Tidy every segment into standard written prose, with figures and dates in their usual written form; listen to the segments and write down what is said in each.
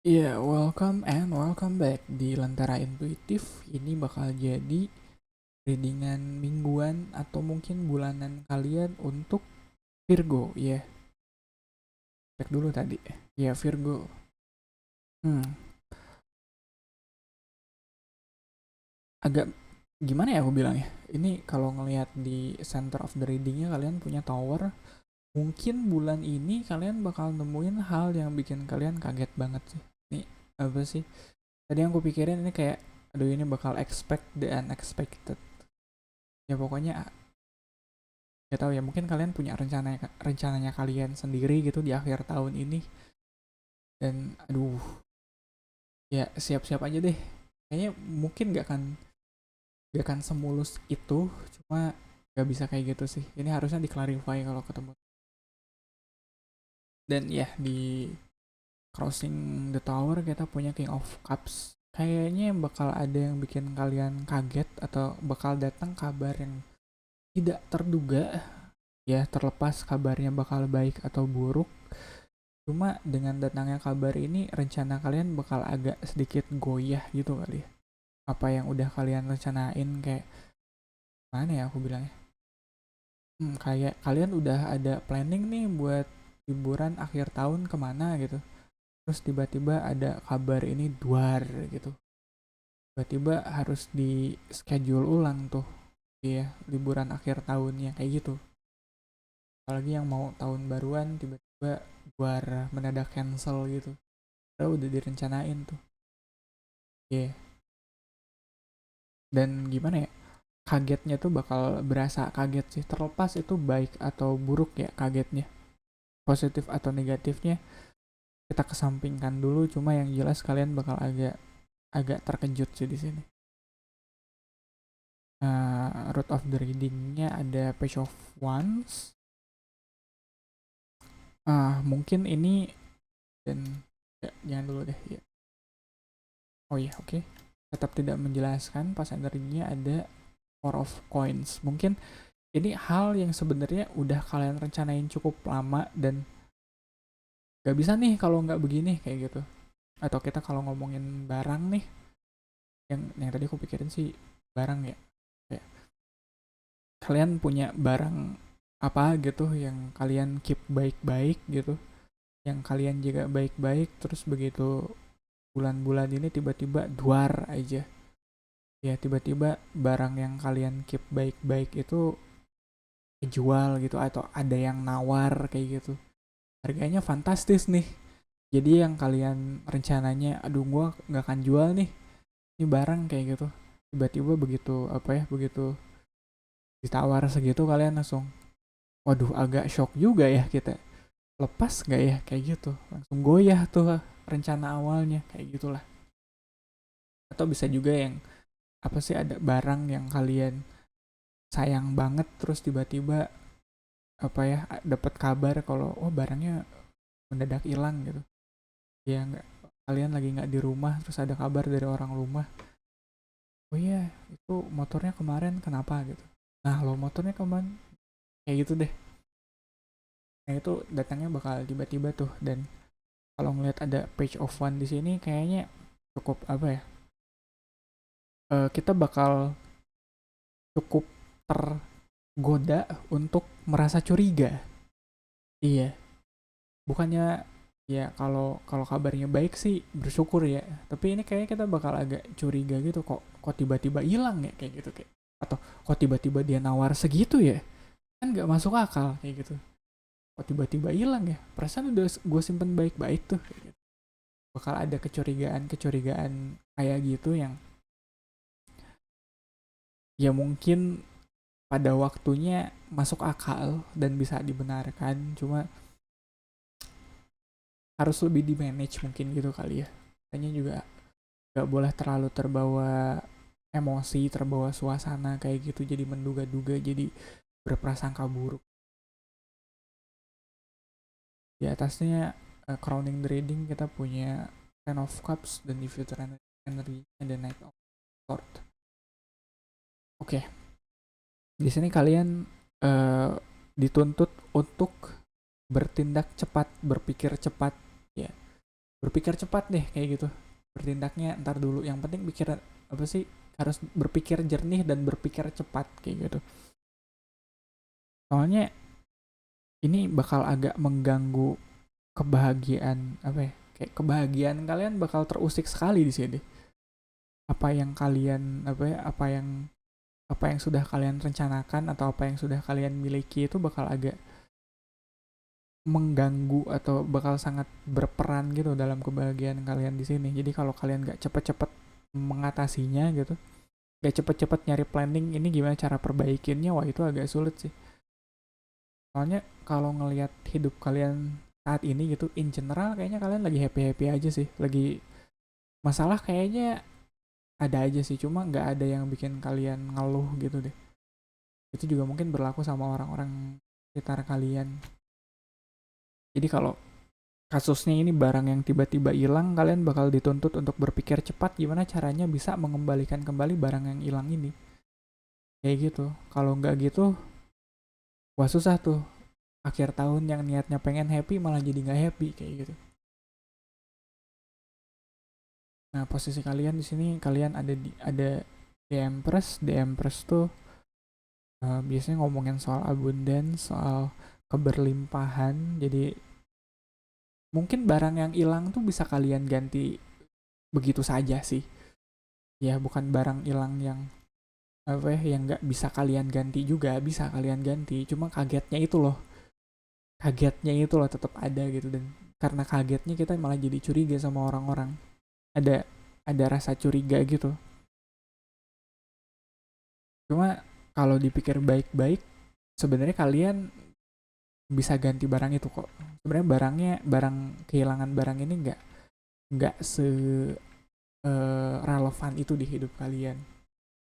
Welcome and welcome back di Lentera Intuitif. Ini bakal jadi readingan mingguan atau mungkin bulanan kalian untuk Virgo. Cek dulu tadi. Virgo. Hmm, agak gimana ya aku bilang ya. Ini kalau ngelihat di center of the readingnya kalian punya tower. Mungkin bulan ini kalian bakal nemuin hal yang bikin kalian kaget banget sih. Ini apa sih? Tadi yang aku pikirin ini kayak, aduh ini bakal expect the unexpected. Ya pokoknya gak tahu ya, mungkin kalian punya rencananya kalian sendiri gitu di akhir tahun ini, dan aduh ya siap-siap aja deh, kayaknya mungkin gak akan semulus itu, cuma gak bisa kayak gitu sih, ini harusnya diklarify kalau ketemu. Dan ya di crossing the tower kita punya King of Cups, kayaknya bakal ada yang bikin kalian kaget atau bakal datang kabar yang tidak terduga, ya terlepas kabarnya bakal baik atau buruk. Cuma dengan datangnya kabar ini rencana kalian bakal agak sedikit goyah gitu kali ya. Apa yang udah kalian rencanain kayak mana ya aku bilangnya? Kayak kalian udah ada planning nih buat liburan akhir tahun kemana gitu. Terus tiba-tiba ada kabar ini duar gitu. Tiba-tiba harus di schedule ulang tuh. Iya, liburan akhir tahunnya kayak gitu. Apalagi yang mau tahun baruan tiba-tiba duar mendadak cancel gitu. Udah direncanain tuh. Iya. Dan gimana ya, kagetnya tuh bakal berasa kaget sih, terlepas itu baik atau buruk ya kagetnya, positif atau negatifnya kita kesampingkan dulu, cuma yang jelas kalian bakal agak agak terkejut sih di sini. Root of the readingnya ada Page of Wands. Mungkin ini, dan ya, jangan dulu deh ya. Oh iya, oke. Tetap tidak menjelaskan. Pas energinya ada Four of Coins. Mungkin ini hal yang sebenarnya udah kalian rencanain cukup lama dan gak bisa nih kalau nggak begini kayak gitu. Atau kita kalau ngomongin barang nih, yang tadi aku pikirin sih barang ya, kayak kalian punya barang apa gitu yang kalian keep baik-baik gitu, yang kalian jaga baik-baik, terus begitu bulan-bulan ini tiba-tiba duar aja, ya tiba-tiba barang yang kalian keep baik-baik itu dijual gitu, atau ada yang nawar kayak gitu, harganya fantastis nih. Jadi yang kalian rencananya, aduh gua nggak akan jual nih ini barang kayak gitu, tiba-tiba begitu apa ya, begitu ditawar segitu kalian langsung, waduh agak shock juga ya, kita lepas nggak ya kayak gitu, langsung goyah tuh rencana awalnya kayak gitulah. Atau bisa juga yang apa sih, ada barang yang kalian sayang banget terus tiba-tiba apa ya, dapat kabar kalau oh barangnya mendadak hilang gitu, ya nggak, kalian lagi nggak di rumah terus ada kabar dari orang rumah, oh iya itu motornya kemarin kenapa gitu, nah lo motornya kemarin kayak gitu deh. Nah itu datangnya bakal tiba-tiba tuh, dan kalau ngelihat ada page of one di sini kayaknya cukup apa ya, kita bakal cukup tergoda untuk merasa curiga. Iya, bukannya ya, kalau kalau kabarnya baik sih bersyukur ya, tapi ini kayaknya kita bakal agak curiga gitu, kok tiba-tiba hilang ya kayak gitu, kayak atau kok tiba-tiba dia nawar segitu ya, kan nggak masuk akal kayak gitu, kok tiba-tiba hilang ya, perasaan udah gue simpen baik-baik tuh kayak gitu. Bakal ada kecurigaan-kecurigaan kayak gitu yang ya mungkin pada waktunya masuk akal dan bisa dibenarkan, cuma harus lebih di manage mungkin gitu kali ya. Kayaknya juga gak boleh terlalu terbawa emosi, terbawa suasana kayak gitu, jadi menduga-duga, jadi berprasangka buruk. Di atasnya crowning the reading kita punya Ten of Cups dan di future energy and the Knight of Swords. Oke, di sini kalian dituntut untuk bertindak cepat, berpikir cepat ya. berpikir cepat deh kayak gitu bertindaknya, ntar dulu, yang penting pikir apa sih, harus berpikir jernih dan berpikir cepat kayak gitu. Soalnya ini bakal agak mengganggu kebahagiaan apa ya, kayak kebahagiaan kalian bakal terusik sekali di sini. Apa yang kalian apa ya, apa yang sudah kalian rencanakan atau apa yang sudah kalian miliki itu bakal agak mengganggu atau bakal sangat berperan gitu dalam kebahagiaan kalian di sini. Jadi kalau kalian gak cepet-cepet mengatasinya gitu, gak cepet-cepet nyari planning ini gimana cara perbaikinnya, wah itu agak sulit sih. Soalnya kalau ngelihat hidup kalian saat ini gitu, in general kayaknya kalian lagi happy-happy aja sih. Lagi masalah kayaknya ada aja sih, cuma nggak ada yang bikin kalian ngeluh gitu deh. Itu juga mungkin berlaku sama orang-orang sekitar kalian. Jadi kalau kasusnya ini barang yang tiba-tiba hilang, kalian bakal dituntut untuk berpikir cepat gimana caranya bisa mengembalikan kembali barang yang hilang ini. Kayak gitu. Kalau nggak gitu, wah susah tuh. Akhir tahun yang niatnya pengen happy malah jadi nggak happy kayak gitu. Nah, posisi kalian di sini, kalian di Empress. Di Empress tuh biasanya ngomongin soal abundance, soal keberlimpahan. Jadi mungkin barang yang hilang tuh bisa kalian ganti begitu saja sih. Ya, bukan barang hilang yang apa ya, yang nggak bisa kalian ganti juga, bisa kalian ganti. Cuma kagetnya itu loh tetap ada gitu, dan karena kagetnya kita malah jadi curiga sama orang-orang. Ada ada rasa curiga gitu. Cuma kalau dipikir baik-baik, sebenarnya kalian bisa ganti barang itu kok. Sebenarnya barang kehilangan barang ini nggak se relevan itu di hidup kalian.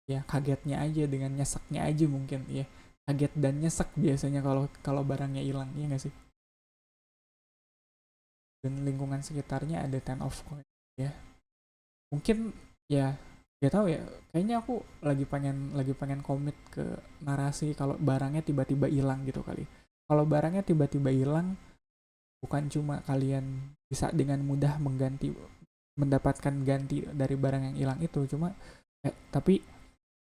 Ya kagetnya aja, dengan nyeseknya aja mungkin ya. Kaget dan nyesek biasanya kalau kalau barangnya hilang, ya nggak sih? Dan lingkungan sekitarnya ada ten of coin ya. Mungkin ya gak tahu ya, kayaknya aku lagi pengen komit ke narasi kalau barangnya tiba-tiba hilang gitu kali. Kalau barangnya tiba-tiba hilang, bukan cuma kalian bisa dengan mudah mendapatkan ganti dari barang yang hilang itu, cuma tapi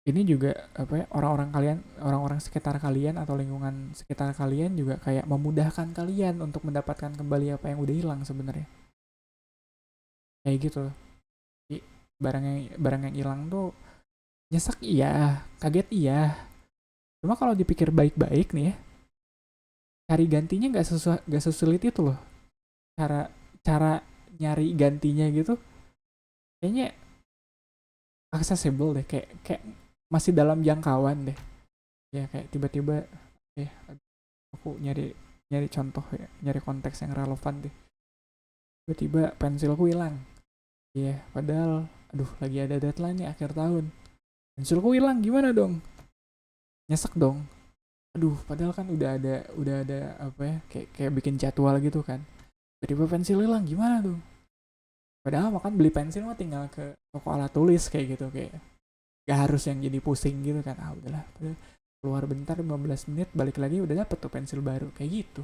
ini juga apa ya, orang-orang sekitar kalian atau lingkungan sekitar kalian juga kayak memudahkan kalian untuk mendapatkan kembali apa yang udah hilang sebenarnya. Kayak gitu. Jadi barang yang hilang tuh nyesek iya, kaget iya. Cuma kalau dipikir baik-baik nih ya, cari gantinya gak sesulit itu loh. Cara cara nyari gantinya gitu kayaknya accessible deh, kayak masih dalam jangkauan deh. Ya kayak tiba-tiba eh aku nyari nyari contoh ya, nyari konteks yang relevan deh. Tiba-tiba pensilku hilang. Iya, padahal aduh lagi ada deadline nih akhir tahun. Pensilku hilang gimana dong? Nyesek dong. Aduh, padahal kan udah ada apa ya, kayak bikin jadwal gitu kan. Tiba-tiba pensil hilang gimana tuh? Padahal makan beli pensil mah tinggal ke toko alat tulis kayak gitu, kayak gak harus yang jadi pusing gitu kan. Ah udahlah, keluar bentar 15 menit balik lagi udah dapet tuh pensil baru kayak gitu.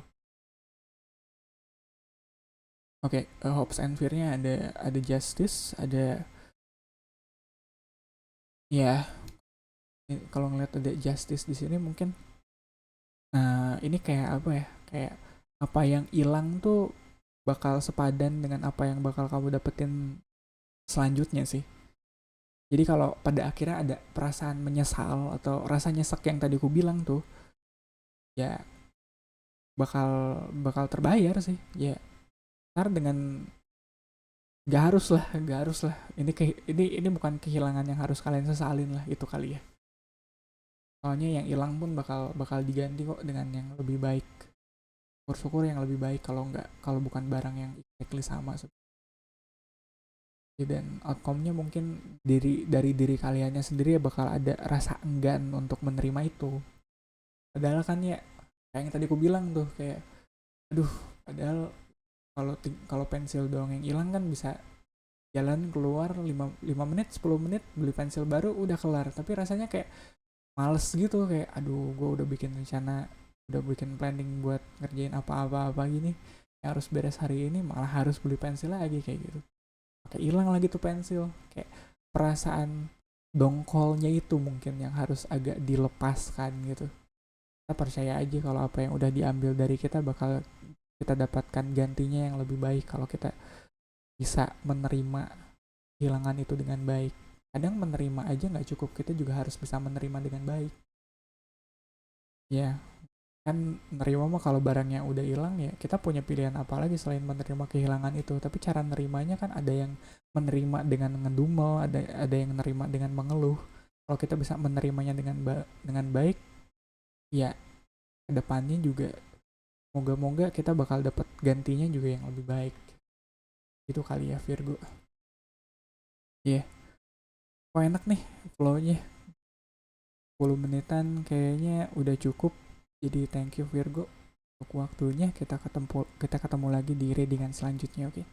Oke, hopes and fear-nya ada justice, ada ya kalau ngeliat ada justice di sini mungkin ini kayak apa ya? Kayak apa yang hilang tuh bakal sepadan dengan apa yang bakal kamu dapetin selanjutnya sih. Jadi kalau pada akhirnya ada perasaan menyesal atau rasa nyesek yang tadi aku bilang tuh, ya bakal bakal terbayar sih. Ya, ntar dengan gak harus lah. Ini bukan kehilangan yang harus kalian sesalin lah itu kali ya. Soalnya yang hilang pun bakal diganti kok dengan yang lebih baik. Syukur-syukur yang lebih baik, kalau bukan barang yang exactly sama. Dan outcome-nya mungkin dari diri kaliannya sendiri ya bakal ada rasa enggan untuk menerima itu. Padahal kan ya kayak yang tadi aku bilang tuh, kayak aduh, padahal kalau pensil doang yang hilang kan bisa jalan keluar 5 menit 10 menit beli pensil baru udah kelar, tapi rasanya kayak males gitu, kayak aduh gue udah bikin rencana, udah bikin planning buat ngerjain apa-apa gini, yang harus beres hari ini malah harus beli pensil lagi kayak gitu. Kayak hilang lagi tuh pensil, kayak perasaan dongkolnya itu mungkin yang harus agak dilepaskan gitu. Kita percaya aja kalau apa yang udah diambil dari kita bakal kita dapatkan gantinya yang lebih baik kalau kita bisa menerima kehilangan itu dengan baik. Kadang menerima aja nggak cukup, kita juga harus bisa menerima dengan baik. Ya, kan nerima mah kalau barangnya udah hilang ya kita punya pilihan apa lagi selain menerima kehilangan itu. Tapi cara nerimanya kan ada yang menerima dengan ngedumel, ada yang menerima dengan mengeluh. Kalau kita bisa menerimanya dengan baik, ya kedepannya juga moga-moga kita bakal dapat gantinya juga yang lebih baik. Itu kali ya Virgo. Iya, kok enak nih flownya. 10 menitan kayaknya udah cukup. Jadi thank you Virgo untuk waktunya. Kita ketemu lagi di readingan selanjutnya, oke?